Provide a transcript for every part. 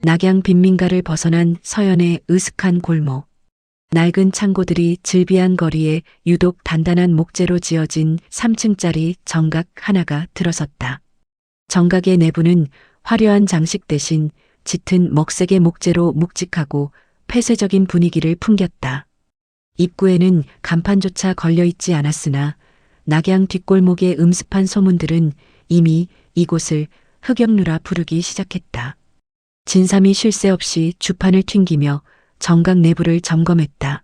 낙양 빈민가를 벗어난 서연의 으슥한 골목. 낡은 창고들이 즐비한 거리에 유독 단단한 목재로 지어진 3층짜리 정각 하나가 들어섰다. 정각의 내부는 화려한 장식 대신 짙은 먹색의 목재로 묵직하고 폐쇄적인 분위기를 풍겼다. 입구에는 간판조차 걸려있지 않았으나 낙양 뒷골목의 음습한 소문들은 이미 이곳을 흑역루라 부르기 시작했다. 진삼이 쉴 새 없이 주판을 튕기며 정각 내부를 점검했다.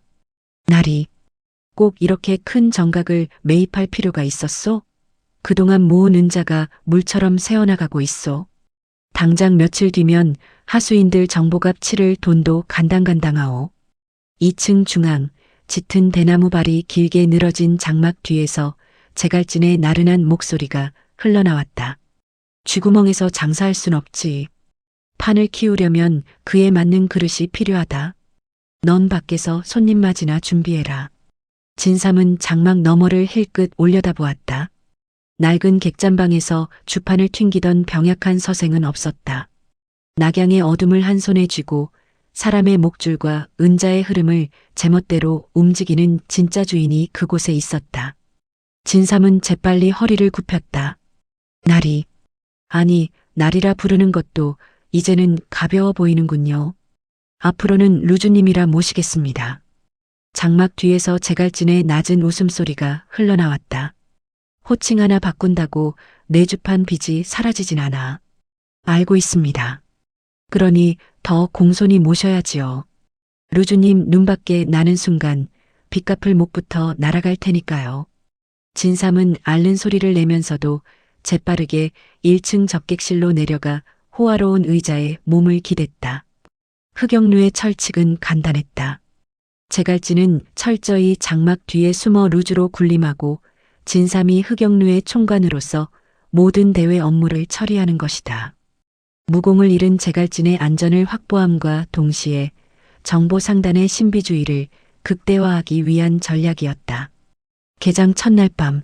나리, 꼭 이렇게 큰 정각을 매입할 필요가 있었소? 그동안 모은 은자가 물처럼 새어나가고 있소. 당장 며칠 뒤면 하수인들 정보갑 치를 돈도 간당간당하오. 2층 중앙, 짙은 대나무 발이 길게 늘어진 장막 뒤에서 제갈진의 나른한 목소리가 흘러나왔다. 쥐구멍에서 장사할 순 없지. 판을 키우려면 그에 맞는 그릇이 필요하다. 넌 밖에서 손님 맞이나 준비해라. 진삼은 장막 너머를 힐끗 올려다보았다. 낡은 객잔방에서 주판을 튕기던 병약한 서생은 없었다. 낙양의 어둠을 한 손에 쥐고 사람의 목줄과 은자의 흐름을 제멋대로 움직이는 진짜 주인이 그곳에 있었다. 진삼은 재빨리 허리를 굽혔다. 나리. 아니, 나리라 부르는 것도 이제는 가벼워 보이는군요. 앞으로는 루주님이라 모시겠습니다. 장막 뒤에서 제갈진의 낮은 웃음소리가 흘러나왔다. 호칭 하나 바꾼다고 내 주판 빚이 사라지진 않아. 알고 있습니다. 그러니 더 공손히 모셔야지요. 루주님 눈밖에 나는 순간 빚 갚을 목부터 날아갈 테니까요. 진삼은 앓는 소리를 내면서도 재빠르게 1층 접객실로 내려가 호화로운 의자에 몸을 기댔다. 흑역루의 철칙은 간단했다. 제갈진은 철저히 장막 뒤에 숨어 루주로 군림하고 진삼이 흑역루의 총관으로서 모든 대외 업무를 처리하는 것이다. 무공을 잃은 제갈진의 안전을 확보함과 동시에 정보 상단의 신비주의를 극대화하기 위한 전략이었다. 개장 첫날 밤,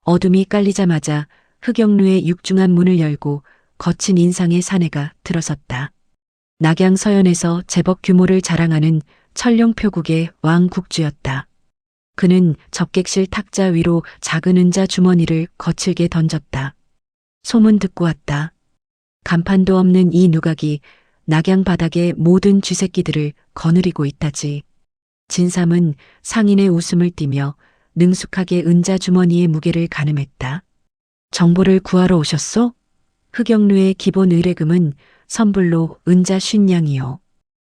어둠이 깔리자마자 흑역루의 육중한 문을 열고 거친 인상의 사내가 들어섰다. 낙양 서연에서 제법 규모를 자랑하는 천룡표국의 왕국주였다. 그는 접객실 탁자 위로 작은 은자 주머니를 거칠게 던졌다. 소문 듣고 왔다. 간판도 없는 이 누각이 낙양 바닥의 모든 쥐새끼들을 거느리고 있다지. 진삼은 상인의 웃음을 띠며 능숙하게 은자 주머니의 무게를 가늠했다. 정보를 구하러 오셨소? 흑역루의 기본 의뢰금은 선불로 은자 50냥이요.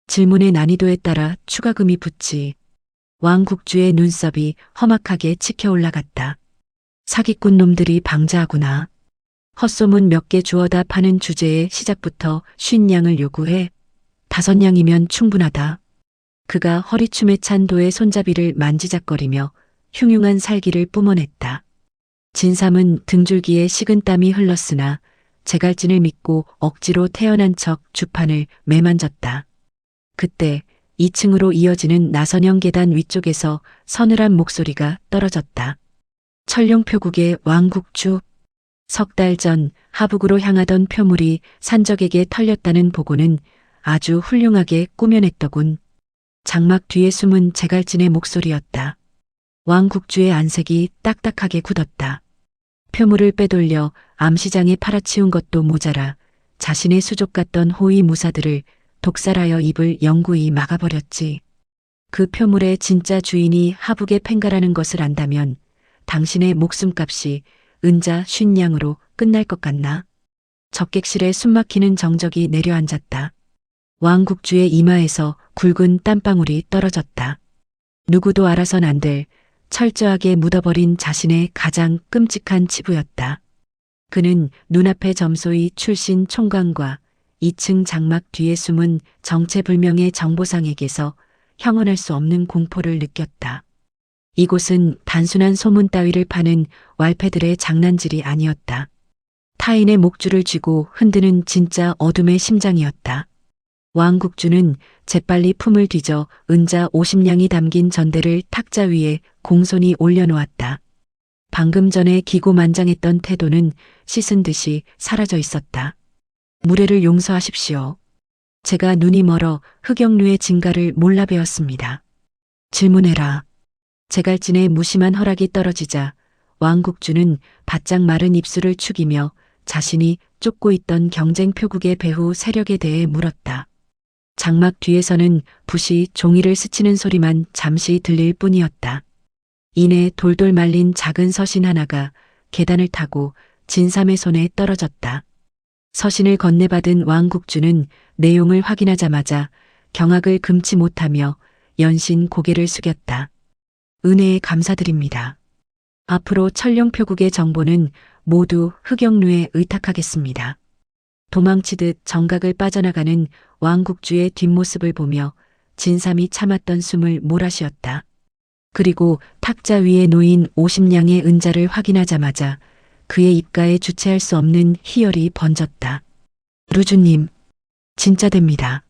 질문의 난이도에 따라 추가금이 붙지. 왕국주의 눈썹이 험악하게 치켜 올라갔다. 사기꾼 놈들이 방자하구나. 헛소문 몇 개 주워다 파는 주제에 시작부터 50냥을 요구해. 5냥이면 충분하다. 그가 허리춤에 찬 도의 손잡이를 만지작거리며 흉흉한 살기를 뿜어냈다. 진삼은 등줄기에 식은땀이 흘렀으나 제갈진을 믿고 억지로 태어난 척 주판을 매만졌다. 그때 2층으로 이어지는 나선형 계단 위쪽에서 서늘한 목소리가 떨어졌다. 천룡표국의 왕국주. 석 달 전 하북으로 향하던 표물이 산적에게 털렸다는 보고는 아주 훌륭하게 꾸며냈더군. 장막 뒤에 숨은 제갈진의 목소리였다. 왕국주의 안색이 딱딱하게 굳었다. 표물을 빼돌려 암시장에 팔아치운 것도 모자라 자신의 수족 같던 호위 무사들을 독살하여 입을 영구히 막아버렸지. 그 표물의 진짜 주인이 하북의 팽가라는 것을 안다면 당신의 목숨값이 은자 50냥으로 끝날 것 같나? 접객실에 숨막히는 정적이 내려앉았다. 왕국주의 이마에서 굵은 땀방울이 떨어졌다. 누구도 알아선 안 될 철저하게 묻어버린 자신의 가장 끔찍한 치부였다. 그는 눈앞의 점소이 출신 총관과 2층 장막 뒤에 숨은 정체불명의 정보상에게서 형언할 수 없는 공포를 느꼈다. 이곳은 단순한 소문 따위를 파는 왈패들의 장난질이 아니었다. 타인의 목줄을 쥐고 흔드는 진짜 어둠의 심장이었다. 왕국주는 재빨리 품을 뒤져 은자 50냥이 담긴 전대를 탁자 위에 공손히 올려놓았다. 방금 전에 기고만장했던 태도는 씻은 듯이 사라져 있었다. 무례를 용서하십시오. 제가 눈이 멀어 흑영루의 진가를 몰라 배웠습니다. 질문해라. 제갈진의 무심한 허락이 떨어지자 왕국주는 바짝 마른 입술을 축이며 자신이 쫓고 있던 경쟁 표국의 배후 세력에 대해 물었다. 장막 뒤에서는 붓이 종이를 스치는 소리만 잠시 들릴 뿐이었다. 이내 돌돌 말린 작은 서신 하나가 계단을 타고 진삼의 손에 떨어졌다. 서신을 건네받은 왕국주는 내용을 확인하자마자 경악을 금치 못하며 연신 고개를 숙였다. 은혜에 감사드립니다. 앞으로 천룡표국의 정보는 모두 흑영루에 의탁하겠습니다. 도망치듯 정각을 빠져나가는 왕국주의 뒷모습을 보며 진삼이 참았던 숨을 몰아쉬었다. 그리고 탁자 위에 놓인 50냥의 은자를 확인하자마자 그의 입가에 주체할 수 없는 희열이 번졌다. 루주님, 진짜 됩니다.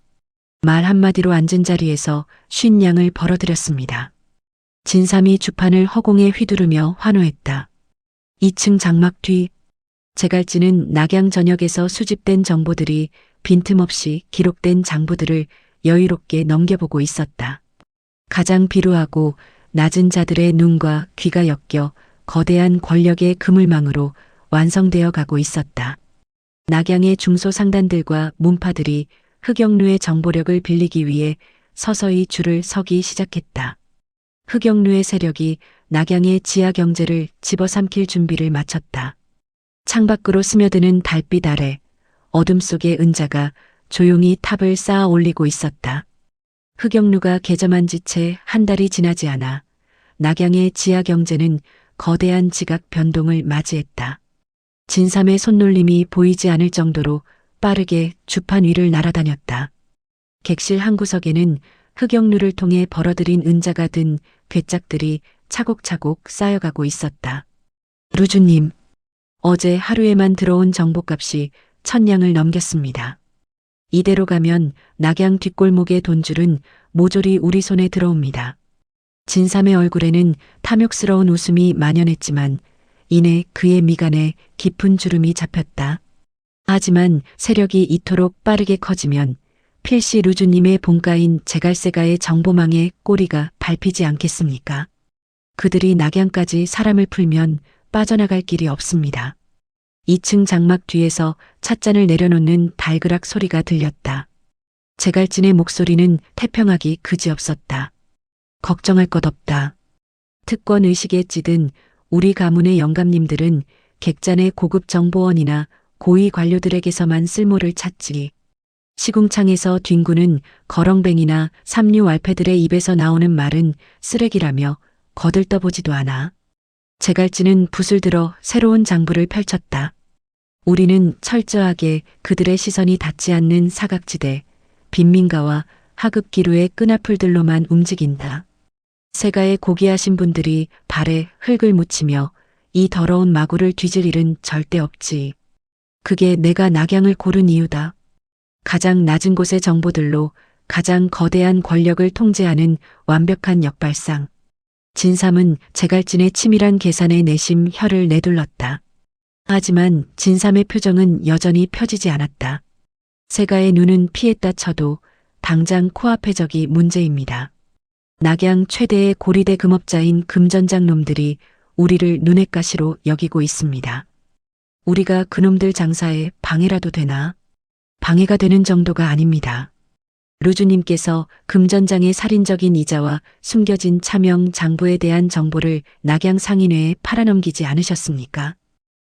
말 한마디로 앉은 자리에서 50냥을 벌어들였습니다. 진삼이 주판을 허공에 휘두르며 환호했다. 2층 장막 뒤, 제갈진은 낙양 전역에서 수집된 정보들이 빈틈없이 기록된 장부들을 여유롭게 넘겨보고 있었다. 가장 비루하고 낮은 자들의 눈과 귀가 엮여 거대한 권력의 그물망으로 완성되어 가고 있었다. 낙양의 중소상단들과 문파들이 흑영루의 정보력을 빌리기 위해 서서히 줄을 서기 시작했다. 흑영루의 세력이 낙양의 지하 경제를 집어삼킬 준비를 마쳤다. 창밖으로 스며드는 달빛 아래 어둠 속의 은자가 조용히 탑을 쌓아 올리고 있었다. 흑영루가 개점한 지 채 한 달이 지나지 않아 낙양의 지하 경제는 거대한 지각 변동을 맞이했다. 진삼의 손놀림이 보이지 않을 정도로 빠르게 주판 위를 날아다녔다. 객실 한 구석에는 흑영루를 통해 벌어들인 은자가 든 괴짝들이 차곡차곡 쌓여가고 있었다. 루주님, 어제 하루에만 들어온 정보값이 1000냥을 넘겼습니다. 이대로 가면 낙양 뒷골목의 돈줄은 모조리 우리 손에 들어옵니다. 진삼의 얼굴에는 탐욕스러운 웃음이 만연했지만 이내 그의 미간에 깊은 주름이 잡혔다. 하지만 세력이 이토록 빠르게 커지면 필시 루주님의 본가인 제갈세가의 정보망에 꼬리가 밟히지 않겠습니까? 그들이 낙양까지 사람을 풀면 빠져나갈 길이 없습니다. 2층 장막 뒤에서 찻잔을 내려놓는 달그락 소리가 들렸다. 제갈진의 목소리는 태평하기 그지없었다. 걱정할 것 없다. 특권 의식에 찌든 우리 가문의 영감님들은 객잔의 고급 정보원이나 고위 관료들에게서만 쓸모를 찾지. 시궁창에서 뒹구는 거렁뱅이나 삼류 왈패들의 입에서 나오는 말은 쓰레기라며 거들떠보지도 않아. 제갈진은 붓을 들어 새로운 장부를 펼쳤다. 우리는 철저하게 그들의 시선이 닿지 않는 사각지대, 빈민가와 하급기루의 끈앞풀들로만 움직인다. 세가의 고귀하신 분들이 발에 흙을 묻히며 이 더러운 마구를 뒤질 일은 절대 없지. 그게 내가 낙양을 고른 이유다. 가장 낮은 곳의 정보들로 가장 거대한 권력을 통제하는 완벽한 역발상. 진삼은 제갈진의 치밀한 계산에 내심 혀를 내둘렀다. 하지만 진삼의 표정은 여전히 펴지지 않았다. 세가의 눈은 피했다 쳐도 당장 코앞의 적이 문제입니다. 낙양 최대의 고리대 금업자인 금전장 놈들이 우리를 눈엣 가시로 여기고 있습니다. 우리가 그놈들 장사에 방해라도 되나? 방해가 되는 정도가 아닙니다. 루주님께서 금전장의 살인적인 이자와 숨겨진 차명 장부에 대한 정보를 낙양 상인회에 팔아넘기지 않으셨습니까?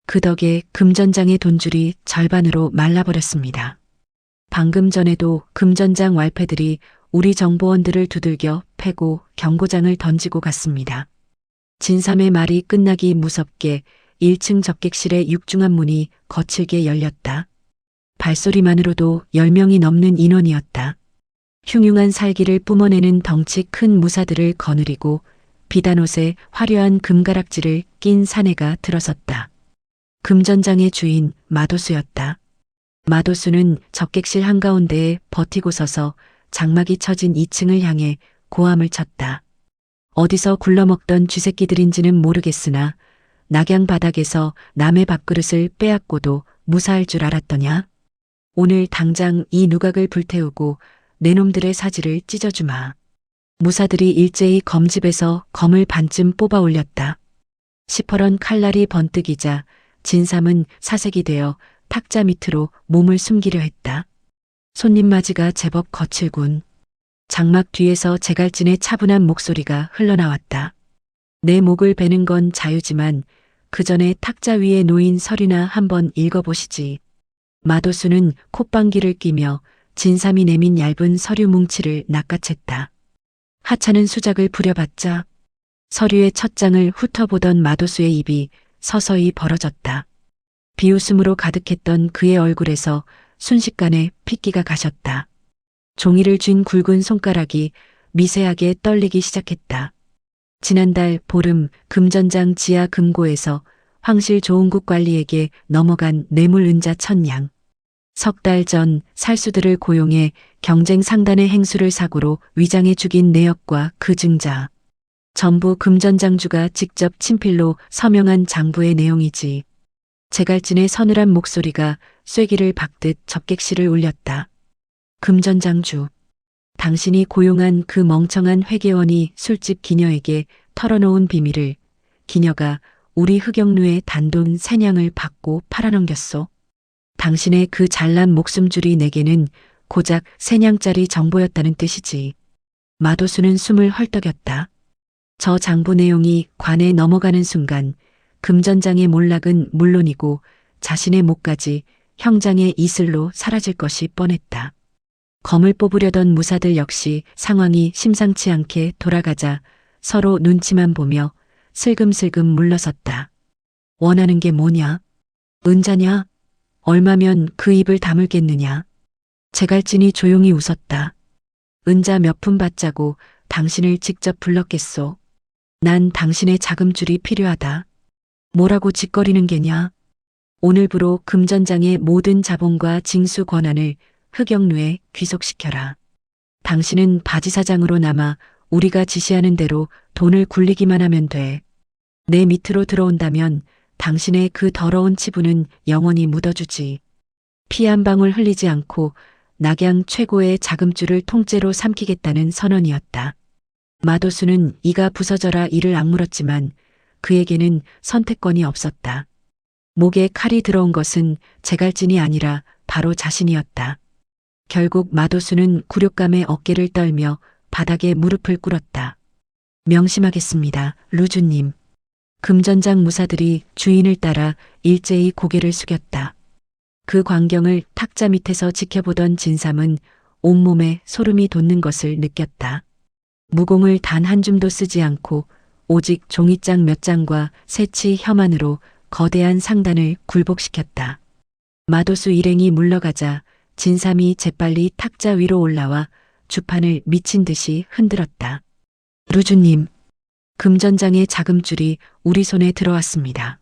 그 덕에 금전장의 돈줄이 절반으로 말라버렸습니다. 방금 전에도 금전장 왈패들이 우리 정보원들을 두들겨 패고 경고장을 던지고 갔습니다. 진삼의 말이 끝나기 무섭게 1층 접객실의 육중한 문이 거칠게 열렸다. 발소리만으로도 10명이 넘는 인원이었다. 흉흉한 살기를 뿜어내는 덩치 큰 무사들을 거느리고 비단옷에 화려한 금가락지를 낀 사내가 들어섰다. 금전장의 주인 마도수였다. 마도수는 접객실 한가운데에 버티고 서서 장막이 쳐진 2층을 향해 고함을 쳤다. 어디서 굴러먹던 쥐새끼들인지는 모르겠으나 낙양 바닥에서 남의 밥그릇을 빼앗고도 무사할 줄 알았더냐? 오늘 당장 이 누각을 불태우고 내 놈들의 사지를 찢어주마. 무사들이 일제히 검집에서 검을 반쯤 뽑아 올렸다. 시퍼런 칼날이 번뜩이자 진삼은 사색이 되어 탁자 밑으로 몸을 숨기려 했다. 손님맞이가 제법 거칠군. 장막 뒤에서 제갈진의 차분한 목소리가 흘러나왔다. 내 목을 베는 건 자유지만 그 전에 탁자 위에 놓인 서류나 한번 읽어보시지. 마도수는 콧방귀를 끼며 진삼이 내민 얇은 서류 뭉치를 낚아챘다. 하찮은 수작을 부려봤자 서류의 첫 장을 훑어보던 마도수의 입이 서서히 벌어졌다. 비웃음으로 가득했던 그의 얼굴에서 순식간에 핏기가 가셨다. 종이를 쥔 굵은 손가락이 미세하게 떨리기 시작했다. 지난달 보름 금전장 지하 금고에서 황실 조은국 관리에게 넘어간 뇌물 은자 1000냥. 석 달 전 살수들을 고용해 경쟁 상단의 행수를 사고로 위장해 죽인 내역과 그 증자. 전부 금전장주가 직접 친필로 서명한 장부의 내용이지. 제갈진의 서늘한 목소리가 쐐기를 박듯 접객실을 울렸다. 금전장주. 당신이 고용한 그 멍청한 회계원이 술집 기녀에게 털어놓은 비밀을 기녀가 우리 흑영루의 단돈 3냥을 받고 팔아넘겼소. 당신의 그 잘난 목숨줄이 내게는 고작 3냥짜리 정보였다는 뜻이지. 마도수는 숨을 헐떡였다. 저 장부 내용이 관에 넘어가는 순간 금전장의 몰락은 물론이고 자신의 목까지 형장의 이슬로 사라질 것이 뻔했다. 검을 뽑으려던 무사들 역시 상황이 심상치 않게 돌아가자 서로 눈치만 보며 슬금슬금 물러섰다. 원하는 게 뭐냐? 은자냐? 얼마면 그 입을 다물겠느냐? 제갈진이 조용히 웃었다. 은자 몇 푼 받자고 당신을 직접 불렀겠소. 난 당신의 자금줄이 필요하다. 뭐라고 짓거리는 게냐? 오늘부로 금전장의 모든 자본과 징수 권한을 흑영루에 귀속시켜라. 당신은 바지사장으로 남아 우리가 지시하는 대로 돈을 굴리기만 하면 돼. 내 밑으로 들어온다면 당신의 그 더러운 치부는 영원히 묻어주지. 피 한 방울 흘리지 않고 낙양 최고의 자금줄을 통째로 삼키겠다는 선언이었다. 마도수는 이가 부서져라 이를 악물었지만 그에게는 선택권이 없었다. 목에 칼이 들어온 것은 제갈진이 아니라 바로 자신이었다. 결국 마도수는 굴욕감에 어깨를 떨며 바닥에 무릎을 꿇었다. 명심하겠습니다, 루주님. 금전장 무사들이 주인을 따라 일제히 고개를 숙였다. 그 광경을 탁자 밑에서 지켜보던 진삼은 온몸에 소름이 돋는 것을 느꼈다. 무공을 단 한 줌도 쓰지 않고 오직 종이장 몇 장과 새치 혐한으로 거대한 상단을 굴복시켰다. 마도수 일행이 물러가자 진삼이 재빨리 탁자 위로 올라와 주판을 미친 듯이 흔들었다. 루주님, 금전장의 자금줄이 우리 손에 들어왔습니다.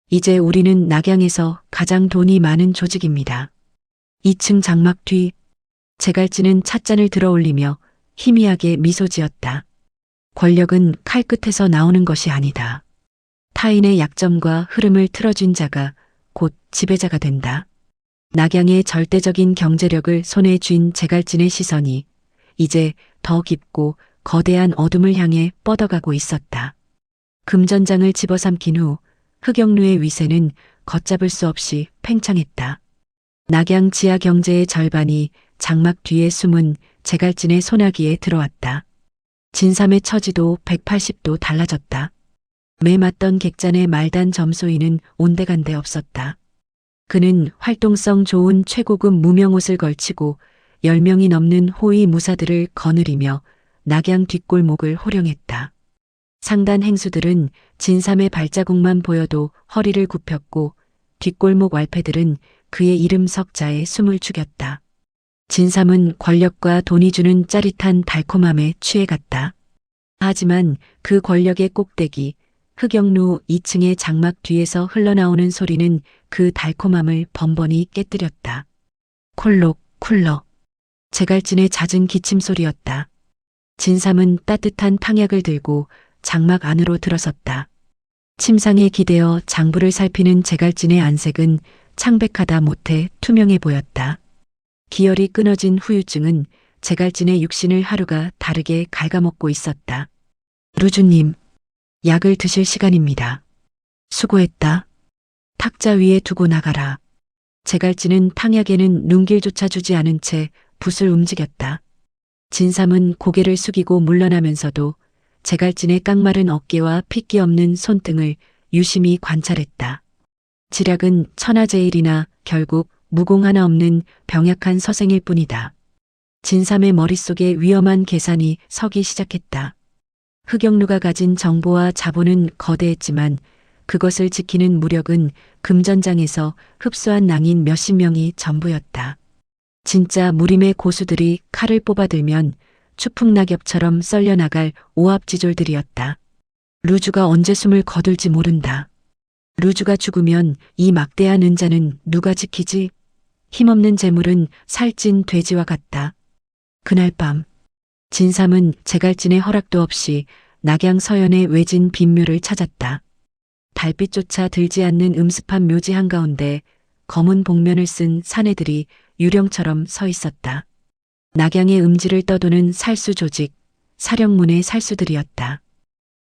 이제 우리는 낙양에서 가장 돈이 많은 조직입니다. 2층 장막 뒤 제갈진은 찻잔을 들어 올리며 희미하게 미소 지었다. 권력은 칼끝에서 나오는 것이 아니다. 타인의 약점과 흐름을 틀어준 자가 곧 지배자가 된다. 낙양의 절대적인 경제력을 손에 쥔 제갈진의 시선이 이제 더 깊고 거대한 어둠을 향해 뻗어가고 있었다. 금전장을 집어삼킨 후 흑영루의 위세는 걷잡을 수 없이 팽창했다. 낙양 지하 경제의 절반이 장막 뒤에 숨은 제갈진의 소나기에 들어왔다. 진삼의 처지도 180도 달라졌다. 매 맞던 객잔의 말단 점소인은 온데간데 없었다. 그는 활동성 좋은 최고급 무명옷을 걸치고 10명이 넘는 호위 무사들을 거느리며 낙양 뒷골목을 호령했다. 상단 행수들은 진삼의 발자국만 보여도 허리를 굽혔고 뒷골목 왈패들은 그의 이름 석자에 숨을 죽였다. 진삼은 권력과 돈이 주는 짜릿한 달콤함에 취해갔다. 하지만 그 권력의 꼭대기 흑영루 2층의 장막 뒤에서 흘러나오는 소리는 그 달콤함을 번번이 깨뜨렸다. 콜록 쿨럭. 제갈진의 잦은 기침 소리였다. 진삼은 따뜻한 탕약을 들고 장막 안으로 들어섰다. 침상에 기대어 장부를 살피는 제갈진의 안색은 창백하다 못해 투명해 보였다. 기혈이 끊어진 후유증은 제갈진의 육신을 하루가 다르게 갉아먹고 있었다. 루주님, 약을 드실 시간입니다. 수고했다. 탁자 위에 두고 나가라. 제갈진은 탕약에는 눈길조차 주지 않은 채 붓을 움직였다. 진삼은 고개를 숙이고 물러나면서도 제갈진의 깡마른 어깨와 핏기 없는 손등을 유심히 관찰했다. 지략은 천하제일이나 결국 무공 하나 없는 병약한 서생일 뿐이다. 진삼의 머릿속에 위험한 계산이 서기 시작했다. 흑영루가 가진 정보와 자본은 거대했지만 그것을 지키는 무력은 금전장에서 흡수한 낭인 몇십 명이 전부였다. 진짜 무림의 고수들이 칼을 뽑아들면 추풍낙엽처럼 썰려나갈 오합지졸들이었다. 루주가 언제 숨을 거둘지 모른다. 루주가 죽으면 이 막대한 은자는 누가 지키지? 힘없는 재물은 살찐 돼지와 같다. 그날 밤 진삼은 제갈진의 허락도 없이 낙양 서연의 외진 빈묘를 찾았다. 달빛조차 들지 않는 음습한 묘지 한가운데 검은 복면을 쓴 사내들이 유령처럼 서 있었다. 낙양의 음지를 떠도는 살수 조직, 사령문의 살수들이었다.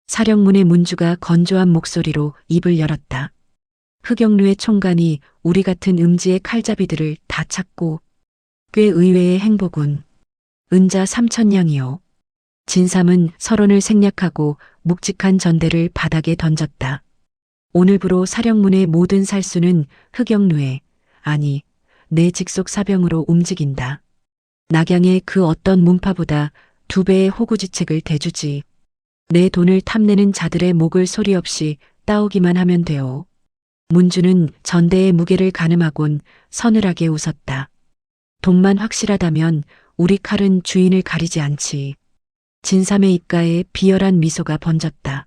사령문의 문주가 건조한 목소리로 입을 열었다. 흑영루의 총관이 우리 같은 음지의 칼잡이들을 다 찾고 꽤 의외의 행보군. 은자 3,000냥이요. 진삼은 서론을 생략하고 묵직한 전대를 바닥에 던졌다. 오늘부로 사령문의 모든 살수는 흑영루의, 아니, 내 직속 사병으로 움직인다. 낙양의 그 어떤 문파보다 2배의 호구지책을 대주지. 내 돈을 탐내는 자들의 목을 소리 없이 따오기만 하면 돼요. 문주는 전대의 무게를 가늠하곤 서늘하게 웃었다. 돈만 확실하다면 우리 칼은 주인을 가리지 않지. 진삼의 입가에 비열한 미소가 번졌다.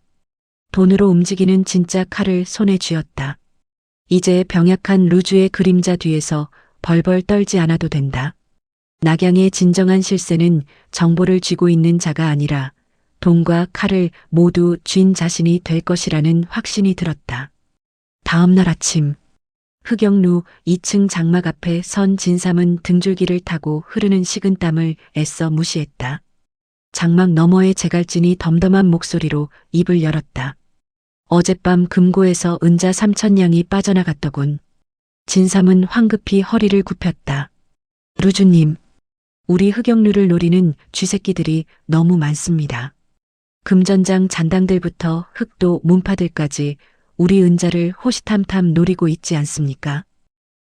돈으로 움직이는 진짜 칼을 손에 쥐었다. 이제 병약한 루주의 그림자 뒤에서 벌벌 떨지 않아도 된다. 낙양의 진정한 실세는 정보를 쥐고 있는 자가 아니라 돈과 칼을 모두 쥔 자신이 될 것이라는 확신이 들었다. 다음 날 아침 흑영루 2층 장막 앞에 선 진삼은 등줄기를 타고 흐르는 식은땀을 애써 무시했다. 장막 너머의 제갈진이 덤덤한 목소리로 입을 열었다. 어젯밤 금고에서 은자 3,000냥이 빠져나갔더군. 진삼은 황급히 허리를 굽혔다. 루주님, 우리 흑영루를 노리는 쥐새끼들이 너무 많습니다. 금전장 잔당들부터 흑도 문파들까지 우리 은자를 호시탐탐 노리고 있지 않습니까?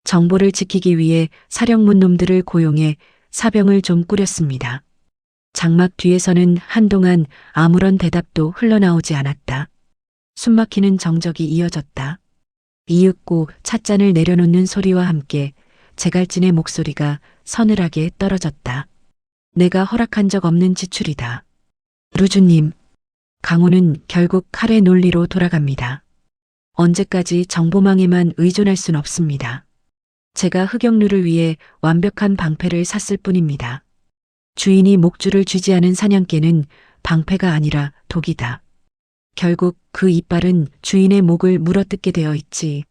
정보를 지키기 위해 사령문 놈들을 고용해 사병을 좀 꾸렸습니다. 장막 뒤에서는 한동안 아무런 대답도 흘러나오지 않았다. 숨막히는 정적이 이어졌다. 이윽고 찻잔을 내려놓는 소리와 함께 제갈진의 목소리가 서늘하게 떨어졌다. 내가 허락한 적 없는 지출이다. 루주님, 강호는 결국 칼의 논리로 돌아갑니다. 언제까지 정보망에만 의존할 순 없습니다. 제가 흑영루를 위해 완벽한 방패를 샀을 뿐입니다. 주인이 목줄을 쥐지 않은 사냥개는 방패가 아니라 독이다. 결국 그 이빨은 주인의 목을 물어뜯게 되어 있지.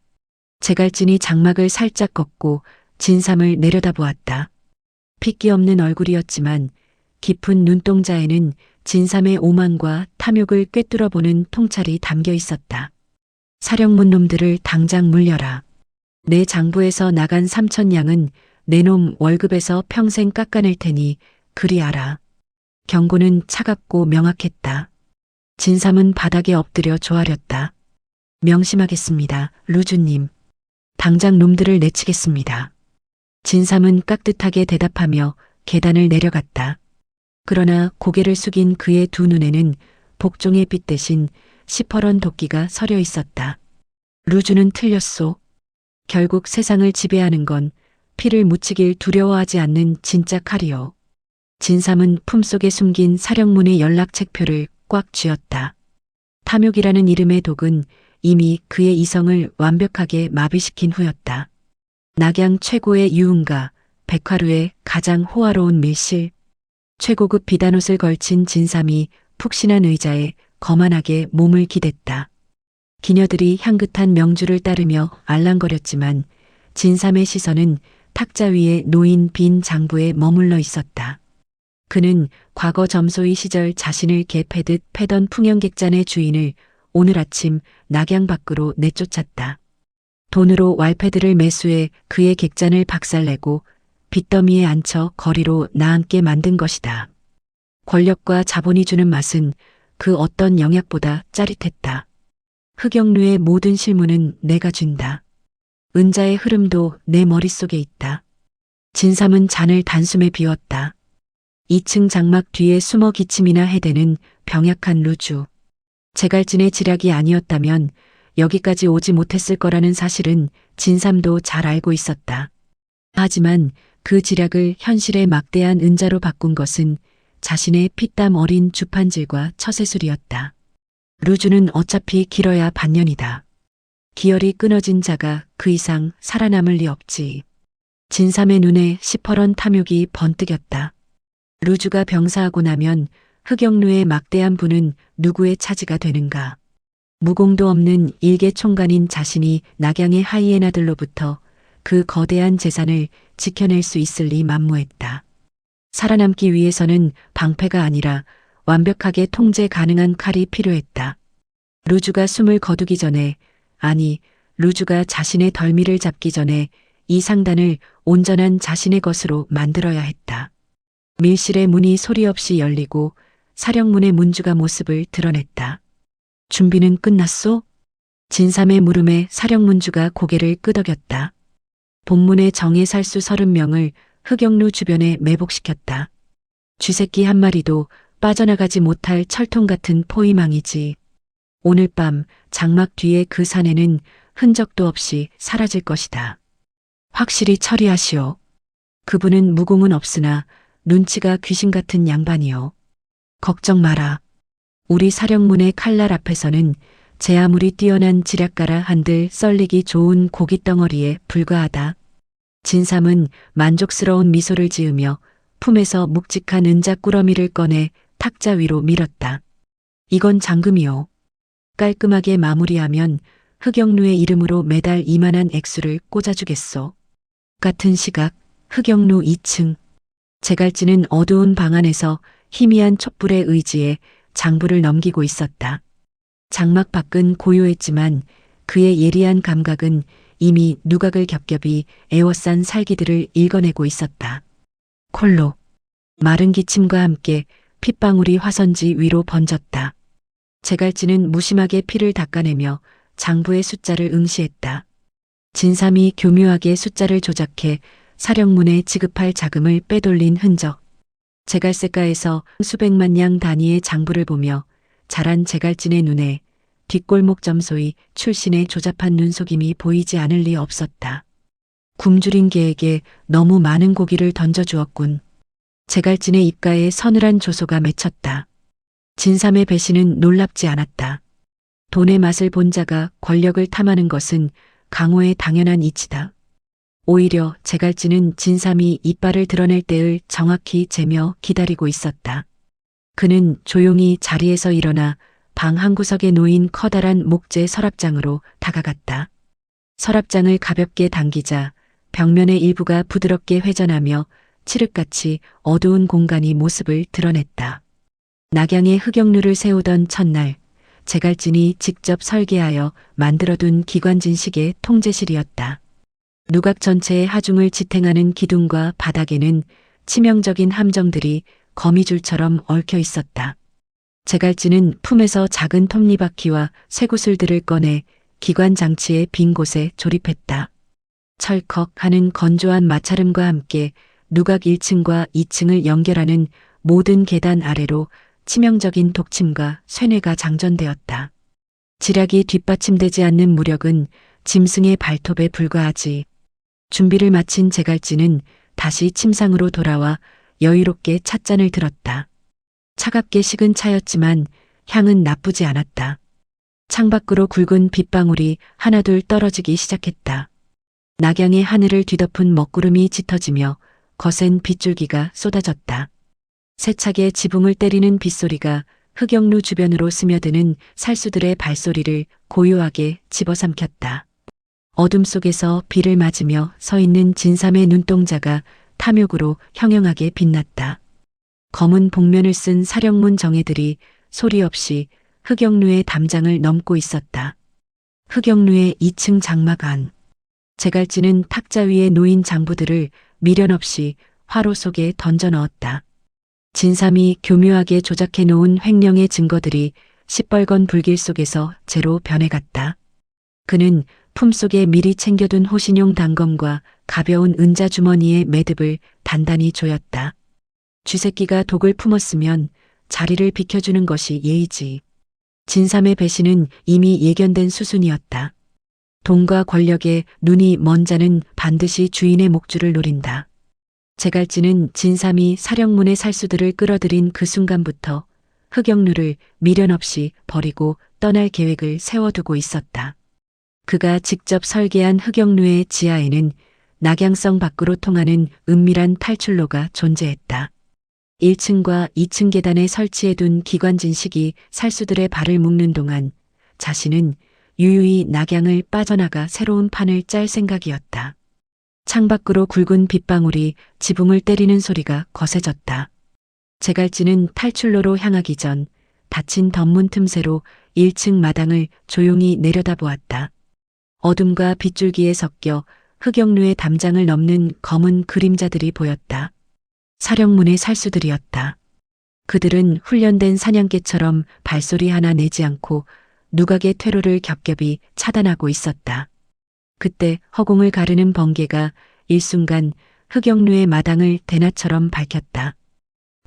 제갈진이 장막을 살짝 걷고 진삼을 내려다보았다. 핏기 없는 얼굴이었지만 깊은 눈동자에는 진삼의 오만과 탐욕을 꿰뚫어보는 통찰이 담겨 있었다. 사령문 놈들을 당장 물려라. 내 장부에서 나간 3,000냥은 내 놈 월급에서 평생 깎아낼 테니 그리 알아. 경고는 차갑고 명확했다. 진삼은 바닥에 엎드려 조아렸다. 명심하겠습니다, 루주님. 당장 놈들을 내치겠습니다. 진삼은 깍듯하게 대답하며 계단을 내려갔다. 그러나 고개를 숙인 그의 두 눈에는 복종의 빛 대신 시퍼런 도끼가 서려 있었다. 루주는 틀렸소. 결국 세상을 지배하는 건 피를 묻히길 두려워하지 않는 진짜 칼이요. 진삼은 품속에 숨긴 사령문의 연락책표를 꽉 쥐었다. 탐욕이라는 이름의 독은 이미 그의 이성을 완벽하게 마비시킨 후였다. 낙양 최고의 유흥가, 백화루의 가장 호화로운 밀실, 최고급 비단옷을 걸친 진삼이 푹신한 의자에 거만하게 몸을 기댔다. 기녀들이 향긋한 명주를 따르며 알랑거렸지만 진삼의 시선은 탁자 위에 놓인 빈 장부에 머물러 있었다. 그는 과거 점소이 시절 자신을 개패듯 패던 풍영객잔의 주인을 오늘 아침 낙양 밖으로 내쫓았다. 돈으로 왈패들을 매수해 그의 객잔을 박살내고 빚더미에 앉혀 거리로 나앉게 만든 것이다. 권력과 자본이 주는 맛은 그 어떤 영약보다 짜릿했다. 흑영루의 모든 실무는 내가 준다. 은자의 흐름도 내 머릿속에 있다. 진삼은 잔을 단숨에 비웠다. 2층 장막 뒤에 숨어 기침이나 해대는 병약한 루주. 제갈진의 지략이 아니었다면 여기까지 오지 못했을 거라는 사실은 진삼도 잘 알고 있었다. 하지만 그 지략을 현실의 막대한 은자로 바꾼 것은 자신의 피땀 어린 주판질과 처세술이었다. 루주는 어차피 길어야 반년이다. 기혈이 끊어진 자가 그 이상 살아남을 리 없지. 진삼의 눈에 시퍼런 탐욕이 번뜩였다. 루주가 병사하고 나면 흑영루의 막대한 부는 누구의 차지가 되는가. 무공도 없는 일개 총관인 자신이 낙양의 하이에나들로부터 그 거대한 재산을 지켜낼 수 있을 리 만무했다. 살아남기 위해서는 방패가 아니라 완벽하게 통제 가능한 칼이 필요했다. 루주가 숨을 거두기 전에, 아니, 루주가 자신의 덜미를 잡기 전에 이 상단을 온전한 자신의 것으로 만들어야 했다. 밀실의 문이 소리 없이 열리고 사령문의 문주가 모습을 드러냈다. 준비는 끝났소? 진삼의 물음에 사령문주가 고개를 끄덕였다. 본문의 정예살수 30명을 흑영루 주변에 매복시켰다. 쥐새끼 한 마리도 빠져나가지 못할 철통 같은 포위망이지. 오늘 밤 장막 뒤의 그 산에는 흔적도 없이 사라질 것이다. 확실히 처리하시오. 그분은 무공은 없으나 눈치가 귀신 같은 양반이요. 걱정 마라. 우리 사령문의 칼날 앞에서는 제 아무리 뛰어난 지략가라 한들 썰리기 좋은 고깃덩어리에 불과하다. 진삼은 만족스러운 미소를 지으며 품에서 묵직한 은자 꾸러미를 꺼내 탁자 위로 밀었다. 이건 잔금이요. 깔끔하게 마무리하면 흑영루의 이름으로 매달 이만한 액수를 꽂아주겠소. 같은 시각 흑영루 2층. 제갈진은 어두운 방 안에서 희미한 촛불의 의지에 장부를 넘기고 있었다. 장막 밖은 고요했지만 그의 예리한 감각은 이미 누각을 겹겹이 에워싼 살기들을 읽어내고 있었다. 콜로. 마른 기침과 함께 핏방울이 화선지 위로 번졌다. 제갈진은 무심하게 피를 닦아내며 장부의 숫자를 응시했다. 진삼이 교묘하게 숫자를 조작해 사령문에 지급할 자금을 빼돌린 흔적. 제갈세가에서 수백만 양 단위의 장부를 보며 자란 제갈진의 눈에 뒷골목 점소이 출신의 조잡한 눈속임이 보이지 않을 리 없었다. 굶주린 개에게 너무 많은 고기를 던져주었군. 제갈진의 입가에 서늘한 조소가 맺혔다. 진삼의 배신은 놀랍지 않았다. 돈의 맛을 본 자가 권력을 탐하는 것은 강호의 당연한 이치다. 오히려 제갈진은 진삼이 이빨을 드러낼 때를 정확히 재며 기다리고 있었다. 그는 조용히 자리에서 일어나 방 한구석에 놓인 커다란 목재 서랍장으로 다가갔다. 서랍장을 가볍게 당기자 벽면의 일부가 부드럽게 회전하며 칠흑같이 어두운 공간이 모습을 드러냈다. 낙양의 흑영루를 세우던 첫날, 제갈진이 직접 설계하여 만들어둔 기관진식의 통제실이었다. 누각 전체의 하중을 지탱하는 기둥과 바닥에는 치명적인 함정들이 거미줄처럼 얽혀 있었다. 제갈진은 품에서 작은 톱니바퀴와 쇠구슬들을 꺼내 기관 장치의 빈 곳에 조립했다. 철컥 하는 건조한 마찰음과 함께 누각 1층과 2층을 연결하는 모든 계단 아래로 치명적인 독침과 쇠뇌가 장전되었다. 지략이 뒷받침되지 않는 무력은 짐승의 발톱에 불과하지. 준비를 마친 제갈진은 다시 침상으로 돌아와 여유롭게 찻잔을 들었다. 차갑게 식은 차였지만 향은 나쁘지 않았다. 창밖으로 굵은 빗방울이 하나둘 떨어지기 시작했다. 낙양의 하늘을 뒤덮은 먹구름이 짙어지며 거센 빗줄기가 쏟아졌다. 세차게 지붕을 때리는 빗소리가 흑영루 주변으로 스며드는 살수들의 발소리를 고요하게 집어삼켰다. 어둠 속에서 비를 맞으며 서 있는 진삼의 눈동자가 탐욕으로 형형하게 빛났다. 검은 복면을 쓴 사령문 정예들이 소리 없이 흑영루의 담장을 넘고 있었다. 흑영루의 2층 장막 안. 제갈진은 탁자 위에 놓인 장부들을 미련 없이 화로 속에 던져 넣었다. 진삼이 교묘하게 조작해 놓은 횡령의 증거들이 시뻘건 불길 속에서 재로 변해갔다. 그는 품속에 미리 챙겨둔 호신용 단검과 가벼운 은자 주머니의 매듭을 단단히 조였다. 쥐새끼가 독을 품었으면 자리를 비켜주는 것이 예의지. 진삼의 배신은 이미 예견된 수순이었다. 돈과 권력에 눈이 먼 자는 반드시 주인의 목줄을 노린다. 제갈진은 진삼이 사령문의 살수들을 끌어들인 그 순간부터 흑영루를 미련 없이 버리고 떠날 계획을 세워두고 있었다. 그가 직접 설계한 흑영루의 지하에는 낙양성 밖으로 통하는 은밀한 탈출로가 존재했다. 1층과 2층 계단에 설치해둔 기관진식이 살수들의 발을 묶는 동안 자신은 유유히 낙양을 빠져나가 새로운 판을 짤 생각이었다. 창밖으로 굵은 빗방울이 지붕을 때리는 소리가 거세졌다. 제갈진은 탈출로로 향하기 전 닫힌 덧문 틈새로 1층 마당을 조용히 내려다보았다. 어둠과 빗줄기에 섞여 흑영루의 담장을 넘는 검은 그림자들이 보였다. 사령문의 살수들이었다. 그들은 훈련된 사냥개처럼 발소리 하나 내지 않고 누각의 퇴로를 겹겹이 차단하고 있었다. 그때 허공을 가르는 번개가 일순간 흑영루의 마당을 대낮처럼 밝혔다.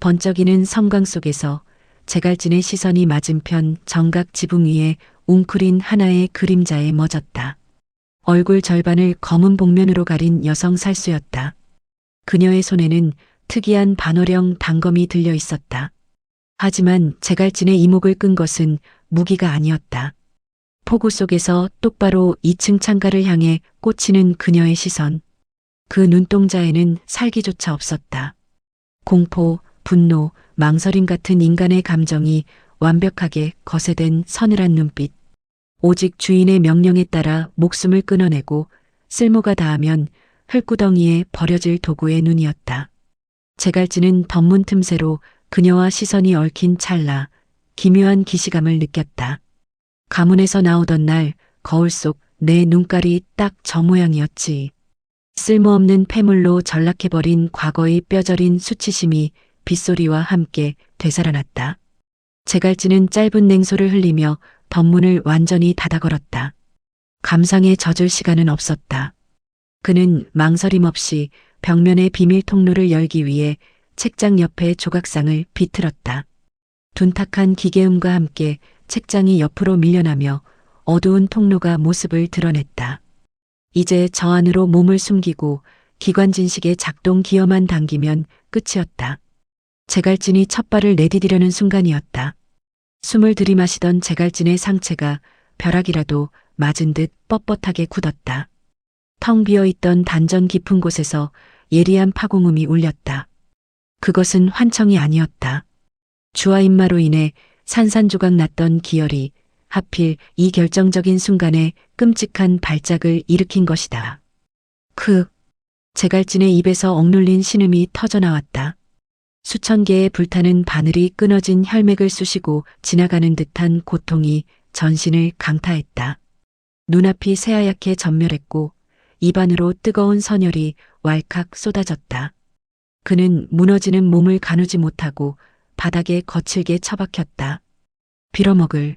번쩍이는 섬광 속에서 제갈진의 시선이 맞은편 정각 지붕 위에 웅크린 하나의 그림자에 멎었다. 얼굴 절반을 검은 복면으로 가린 여성 살수였다. 그녀의 손에는 특이한 반어령 단검이 들려 있었다. 하지만 제갈진의 이목을 끈 것은 무기가 아니었다. 폭우 속에서 똑바로 2층 창가를 향해 꽂히는 그녀의 시선. 그 눈동자에는 살기조차 없었다. 공포, 분노, 망설임 같은 인간의 감정이 완벽하게 거세된 서늘한 눈빛. 오직 주인의 명령에 따라 목숨을 끊어내고 쓸모가 닿으면 흙구덩이에 버려질 도구의 눈이었다. 제갈진은 덧문 틈새로 그녀와 시선이 얽힌 찰나 기묘한 기시감을 느꼈다. 가문에서 나오던 날 거울 속 내 눈깔이 딱 저 모양이었지. 쓸모없는 폐물로 전락해버린 과거의 뼈저린 수치심이 빗소리와 함께 되살아났다. 제갈진은 짧은 냉소를 흘리며 덧문을 완전히 닫아 걸었다. 감상에 젖을 시간은 없었다. 그는 망설임 없이 벽면의 비밀 통로를 열기 위해 책장 옆에 조각상을 비틀었다. 둔탁한 기계음과 함께 책장이 옆으로 밀려나며 어두운 통로가 모습을 드러냈다. 이제 저 안으로 몸을 숨기고 기관진식의 작동 기어만 당기면 끝이었다. 제갈진이 첫 발을 내디디려는 순간이었다. 숨을 들이마시던 제갈진의 상체가 벼락이라도 맞은 듯 뻣뻣하게 굳었다. 텅 비어있던 단전 깊은 곳에서 예리한 파공음이 울렸다. 그것은 환청이 아니었다. 주와 임마로 인해 산산조각 났던 기혈이 하필 이 결정적인 순간에 끔찍한 발작을 일으킨 것이다. 제갈진의 입에서 억눌린 신음이 터져나왔다. 수천 개의 불타는 바늘이 끊어진 혈맥을 쑤시고 지나가는 듯한 고통이 전신을 강타했다. 눈앞이 새하얗게 전멸했고 입안으로 뜨거운 선혈이 왈칵 쏟아졌다. 그는 무너지는 몸을 가누지 못하고 바닥에 거칠게 처박혔다. 빌어먹을.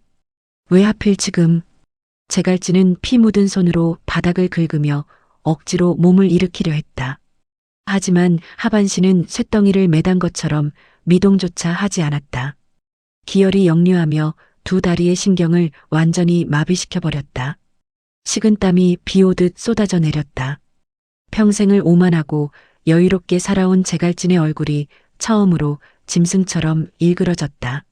왜 하필 지금? 제갈진은 피 묻은 손으로 바닥을 긁으며 억지로 몸을 일으키려 했다. 하지만 하반신은 쇳덩이를 매단 것처럼 미동조차 하지 않았다. 기혈이 역류하며 두 다리의 신경을 완전히 마비시켜버렸다. 식은땀이 비오듯 쏟아져 내렸다. 평생을 오만하고 여유롭게 살아온 제갈진의 얼굴이 처음으로 짐승처럼 일그러졌다.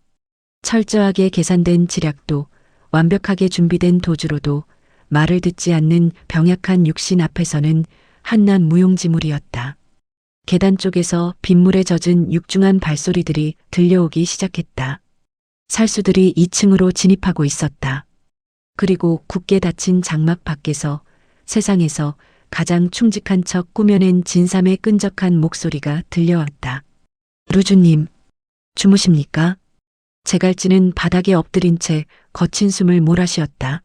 철저하게 계산된 지략도 완벽하게 준비된 도주로도 말을 듣지 않는 병약한 육신 앞에서는 한낱 무용지물이었다. 계단 쪽에서 빗물에 젖은 육중한 발소리들이 들려오기 시작했다. 살수들이 2층으로 진입하고 있었다. 그리고 굳게 닫힌 장막 밖에서 세상에서 가장 충직한 척 꾸며낸 진삼의 끈적한 목소리가 들려왔다. 루주님, 주무십니까? 제갈진은 바닥에 엎드린 채 거친 숨을 몰아쉬었다.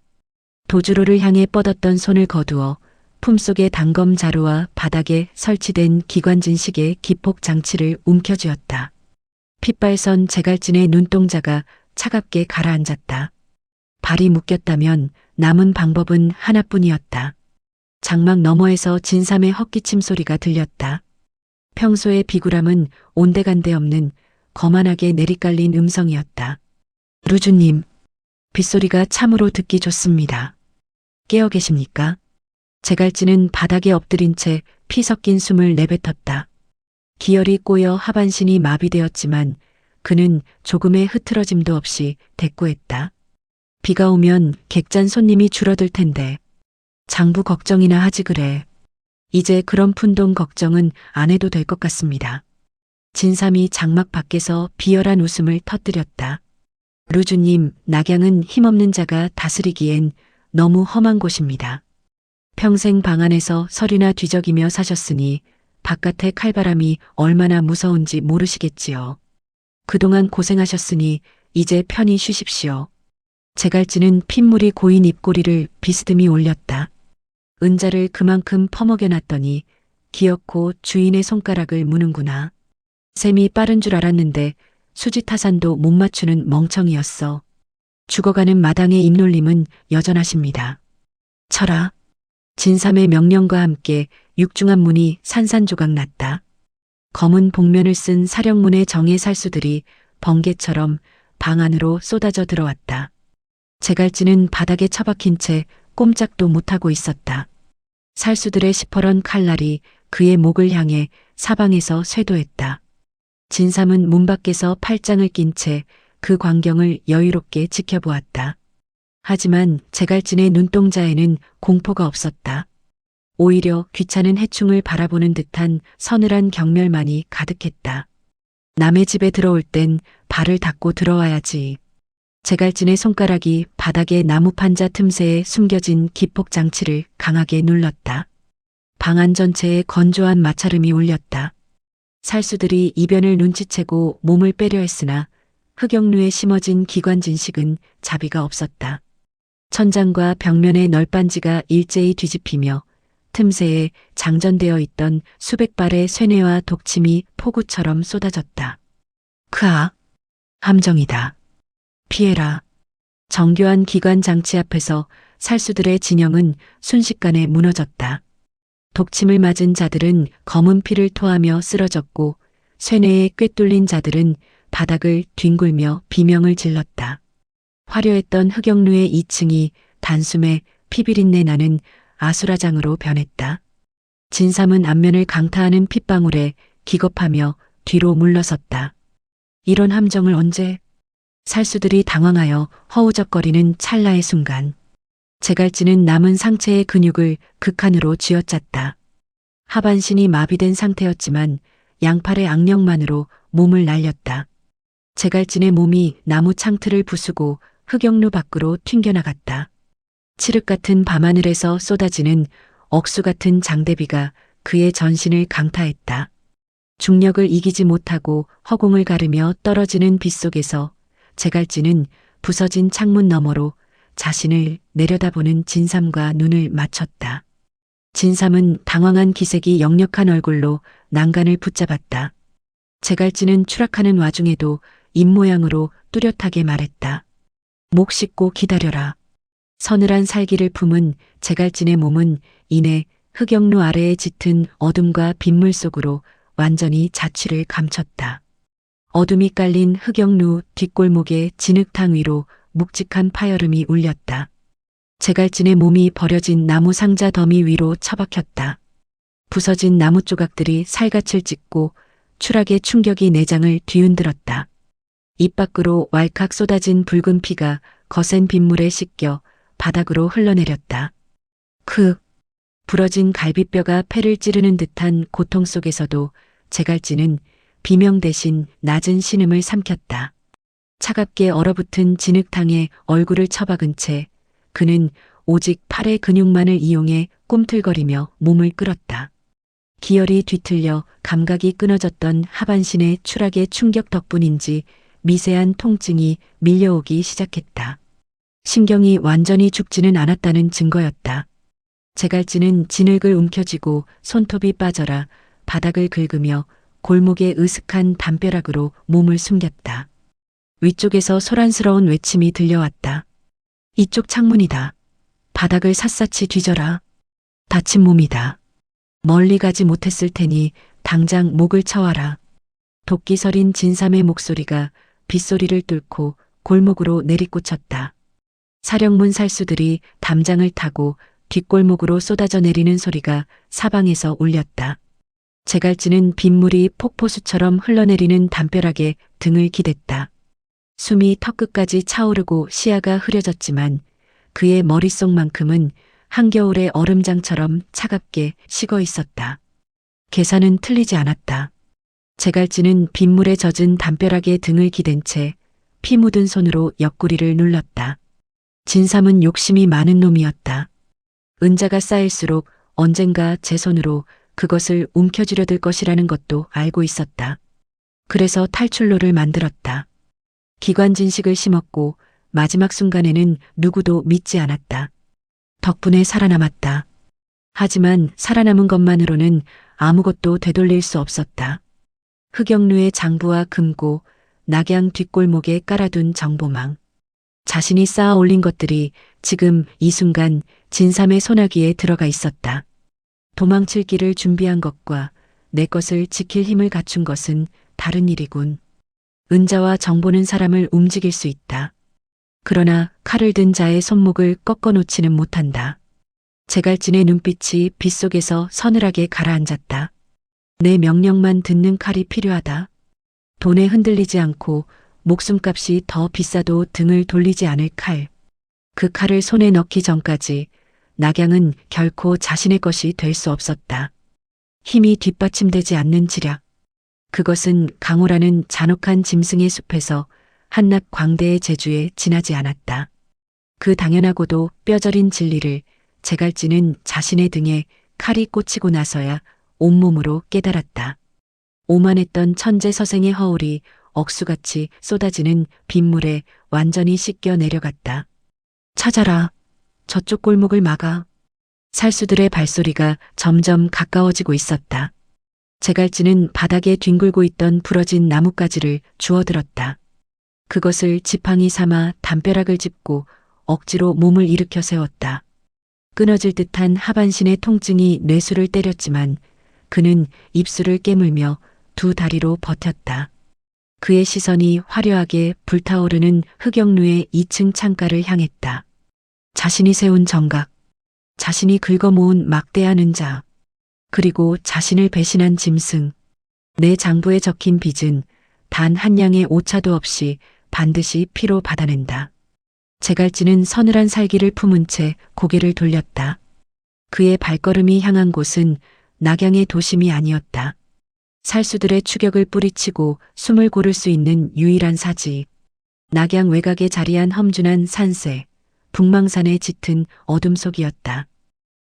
도주로를 향해 뻗었던 손을 거두어 품속의 단검 자루와 바닥에 설치된 기관진식의 기폭 장치를 움켜쥐었다. 핏발선 제갈진의 눈동자가 차갑게 가라앉았다. 발이 묶였다면 남은 방법은 하나뿐이었다. 장막 너머에서 진삼의 헛기침 소리가 들렸다. 평소의 비굴함은 온데간데 없는 거만하게 내리깔린 음성이었다. 루주님, 빗소리가 참으로 듣기 좋습니다. 깨어 계십니까? 제갈진은 바닥에 엎드린 채 피 섞인 숨을 내뱉었다. 기혈이 꼬여 하반신이 마비되었지만 그는 조금의 흐트러짐도 없이 대꾸했다. 비가 오면 객잔 손님이 줄어들 텐데 장부 걱정이나 하지 그래. 이제 그런 푼돈 걱정은 안 해도 될 것 같습니다. 진삼이 장막 밖에서 비열한 웃음을 터뜨렸다. 루주님, 낙양은 힘없는 자가 다스리기엔 너무 험한 곳입니다. 평생 방 안에서 서리나 뒤적이며 사셨으니 바깥의 칼바람이 얼마나 무서운지 모르시겠지요. 그동안 고생하셨으니 이제 편히 쉬십시오. 제갈진은 핏물이 고인 입꼬리를 비스듬히 올렸다. 은자를 그만큼 퍼먹여놨더니 기어코 주인의 손가락을 무는구나. 셈이 빠른 줄 알았는데 수지타산도 못 맞추는 멍청이였어. 죽어가는 마당의 입놀림은 여전하십니다. 철아. 진삼의 명령과 함께 육중한 문이 산산조각 났다. 검은 복면을 쓴 사령문의 정예 살수들이 번개처럼 방 안으로 쏟아져 들어왔다. 제갈진은 바닥에 처박힌 채 꼼짝도 못하고 있었다. 살수들의 시퍼런 칼날이 그의 목을 향해 사방에서 쇄도했다. 진삼은 문 밖에서 팔짱을 낀 채 그 광경을 여유롭게 지켜보았다. 하지만 제갈진의 눈동자에는 공포가 없었다. 오히려 귀찮은 해충을 바라보는 듯한 서늘한 경멸만이 가득했다. 남의 집에 들어올 땐 발을 닦고 들어와야지. 제갈진의 손가락이 바닥의 나무 판자 틈새에 숨겨진 기폭 장치를 강하게 눌렀다. 방 안 전체에 건조한 마찰음이 울렸다. 살수들이 이변을 눈치채고 몸을 빼려 했으나 흑역루에 심어진 기관진식은 자비가 없었다. 천장과 벽면의 널빤지가 일제히 뒤집히며 틈새에 장전되어 있던 수백 발의 쇠뇌와 독침이 폭우처럼 쏟아졌다. 크아, 함정이다. 피해라. 정교한 기관 장치 앞에서 살수들의 진영은 순식간에 무너졌다. 독침을 맞은 자들은 검은 피를 토하며 쓰러졌고 쇠뇌에 꿰뚫린 자들은 바닥을 뒹굴며 비명을 질렀다. 화려했던 흑역루의 2층이 단숨에 피비린내 나는 아수라장으로 변했다. 진삼은 앞면을 강타하는 핏방울에 기겁하며 뒤로 물러섰다. 이런 함정을 언제? 살수들이 당황하여 허우적거리는 찰나의 순간 제갈진은 남은 상체의 근육을 극한으로 쥐어짰다. 하반신이 마비된 상태였지만 양팔의 악력만으로 몸을 날렸다. 제갈진의 몸이 나무 창틀을 부수고 흑역루 밖으로 튕겨나갔다. 칠흑 같은 밤하늘에서 쏟아지는 억수 같은 장대비가 그의 전신을 강타했다. 중력을 이기지 못하고 허공을 가르며 떨어지는 빛 속에서 제갈진은 부서진 창문 너머로 자신을 내려다보는 진삼과 눈을 맞췄다. 진삼은 당황한 기색이 역력한 얼굴로 난간을 붙잡았다. 제갈진은 추락하는 와중에도 입모양으로 뚜렷하게 말했다. 목 씻고 기다려라. 서늘한 살기를 품은 제갈진의 몸은 이내 흑역루 아래에 짙은 어둠과 빗물 속으로 완전히 자취를 감췄다. 어둠이 깔린 흑역루 뒷골목의 진흙탕 위로 묵직한 파열음이 울렸다. 제갈진의 몸이 버려진 나무 상자 더미 위로 처박혔다. 부서진 나무 조각들이 살갗을 찢고 추락의 충격이 내장을 뒤흔들었다. 입 밖으로 왈칵 쏟아진 붉은 피가 거센 빗물에 씻겨 바닥으로 흘러내렸다. 부러진 갈비뼈가 폐를 찌르는 듯한 고통 속에서도 제갈진은 비명 대신 낮은 신음을 삼켰다. 차갑게 얼어붙은 진흙탕에 얼굴을 처박은 채 그는 오직 팔의 근육만을 이용해 꿈틀거리며 몸을 끌었다. 기혈이 뒤틀려 감각이 끊어졌던 하반신의 추락의 충격 덕분인지 미세한 통증이 밀려오기 시작했다. 신경이 완전히 죽지는 않았다는 증거였다. 제갈진은 진흙을 움켜쥐고 손톱이 빠져라 바닥을 긁으며 골목의 으슥한 담벼락으로 몸을 숨겼다. 위쪽에서 소란스러운 외침이 들려왔다. 이쪽 창문이다. 바닥을 샅샅이 뒤져라. 다친 몸이다. 멀리 가지 못했을 테니 당장 목을 쳐와라. 도끼 서린 진삼의 목소리가 빗소리를 뚫고 골목으로 내리꽂혔다. 사령문 살수들이 담장을 타고 뒷골목으로 쏟아져 내리는 소리가 사방에서 울렸다. 제갈진은 빗물이 폭포수처럼 흘러내리는 담벼락에 등을 기댔다. 숨이 턱끝까지 차오르고 시야가 흐려졌지만 그의 머릿속만큼은 한겨울의 얼음장처럼 차갑게 식어 있었다. 계산은 틀리지 않았다. 제갈진은 빗물에 젖은 담벼락에 등을 기댄 채 피 묻은 손으로 옆구리를 눌렀다. 진삼은 욕심이 많은 놈이었다. 은자가 쌓일수록 언젠가 제 손으로 그것을 움켜쥐려들 것이라는 것도 알고 있었다. 그래서 탈출로를 만들었다. 기관진식을 심었고 마지막 순간에는 누구도 믿지 않았다. 덕분에 살아남았다. 하지만 살아남은 것만으로는 아무것도 되돌릴 수 없었다. 흑영루의 장부와 금고, 낙양 뒷골목에 깔아둔 정보망. 자신이 쌓아 올린 것들이 지금 이 순간 진삼의 소나기에 들어가 있었다. 도망칠 길을 준비한 것과 내 것을 지킬 힘을 갖춘 것은 다른 일이군. 은자와 정보는 사람을 움직일 수 있다. 그러나 칼을 든 자의 손목을 꺾어 놓지는 못한다. 제갈진의 눈빛이 빗속에서 서늘하게 가라앉았다. 내 명령만 듣는 칼이 필요하다. 돈에 흔들리지 않고 목숨값이 더 비싸도 등을 돌리지 않을 칼. 그 칼을 손에 넣기 전까지 낙양은 결코 자신의 것이 될 수 없었다. 힘이 뒷받침되지 않는 지략. 그것은 강호라는 잔혹한 짐승의 숲에서 한낱 광대의 제주에 지나지 않았다. 그 당연하고도 뼈저린 진리를 제갈진은 자신의 등에 칼이 꽂히고 나서야 온몸으로 깨달았다. 오만했던 천재 서생의 허울이 억수같이 쏟아지는 빗물에 완전히 씻겨 내려갔다. 찾아라. 저쪽 골목을 막아. 살수들의 발소리가 점점 가까워지고 있었다. 제갈진은 바닥에 뒹굴고 있던 부러진 나뭇가지를 주워들었다. 그것을 지팡이 삼아 담벼락을 짚고 억지로 몸을 일으켜 세웠다. 끊어질 듯한 하반신의 통증이 뇌수를 때렸지만 그는 입술을 깨물며 두 다리로 버텼다. 그의 시선이 화려하게 불타오르는 흑영루의 2층 창가를 향했다. 자신이 세운 정각, 자신이 긁어모은 막대한 은자, 그리고 자신을 배신한 짐승. 내 장부에 적힌 빚은 단 한 양의 오차도 없이 반드시 피로 받아낸다. 제갈진은 서늘한 살기를 품은 채 고개를 돌렸다. 그의 발걸음이 향한 곳은 낙양의 도심이 아니었다. 살수들의 추격을 뿌리치고 숨을 고를 수 있는 유일한 사지. 낙양 외곽에 자리한 험준한 산세, 북망산의 짙은 어둠 속이었다.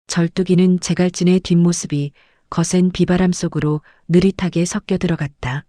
절뚝이는 제갈진의 뒷모습이 거센 비바람 속으로 느릿하게 섞여 들어갔다.